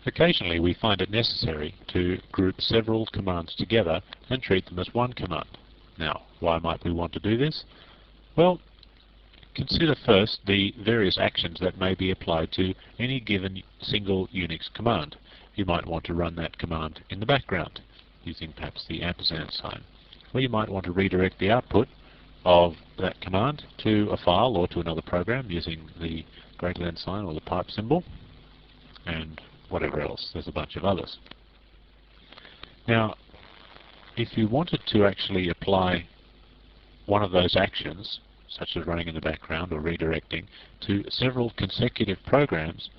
Occasionally we find it necessary to group several commands together and treat them as one command. Now, why might we want to do this? Well, consider first the various actions that may be applied to any given single Unix command. You might want to run that command in the background, using perhaps the ampersand sign. Or you might want to redirect the output of that command to a file or to another program using the greater than sign or the pipe symbol, and whatever else. There's a bunch of others. Now, if you wanted to actually apply one of those actions, such as running in the background or redirecting, to several consecutive programs,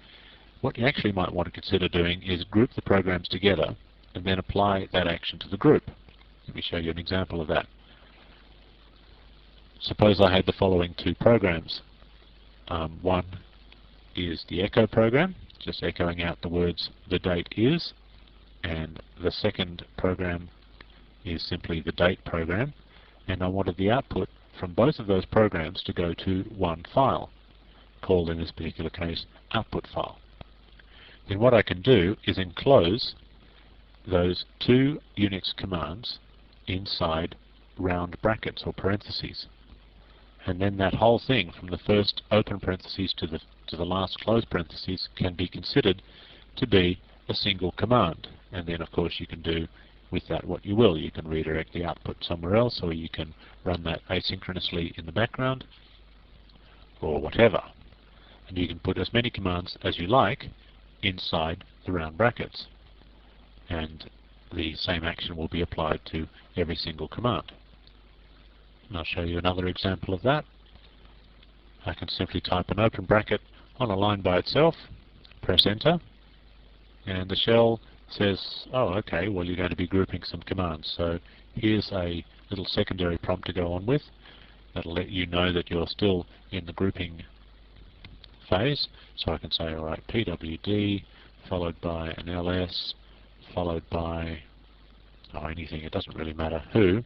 what you actually might want to consider doing is group the programs together and then apply that action to the group. Let me show you an example of that. Suppose I had the following two programs. One is the echo program, just echoing out the words "the date is," and the second program is simply the date program, and I wanted the output from both of those programs to go to one file, called in this particular case output file. Then what I can do is enclose those two Unix commands inside round brackets or parentheses, and then that whole thing from the first open parentheses to the last closed parentheses can be considered to be a single command. And then of course you can do with that what you will. You can redirect the output somewhere else, or you can run that asynchronously in the background, or whatever. And you can put as many commands as you like inside the round brackets, and the same action will be applied to every single command. And I'll show you another example of that. I can simply type an open bracket on a line by itself, press enter, and the shell says, oh okay, well you're going to be grouping some commands, so here's a little secondary prompt to go on with that'll let you know that you're still in the grouping phase. So I can say, alright, pwd followed by an ls followed by anything, it doesn't really matter who,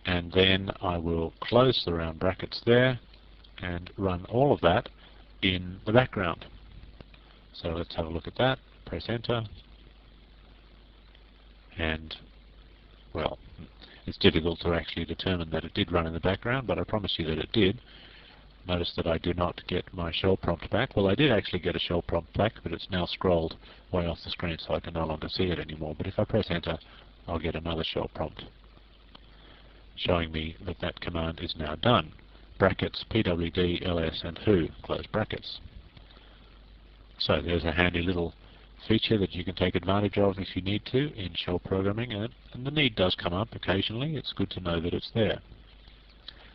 and then I will close the round brackets there and run all of that in the background. So let's have a look at that. Press enter, and well, it's difficult to actually determine that it did run in the background, but I promise you that it did. Notice that I do not get my shell prompt back. Well, I did actually get a shell prompt back, but it's now scrolled way off the screen, so I can no longer see it anymore. But if I press enter, I'll get another shell prompt showing me that that command is now done. Brackets pwd ls and who, close brackets. So there's a handy little feature that you can take advantage of if you need to in shell programming, and the need does come up occasionally. It's good to know that it's there.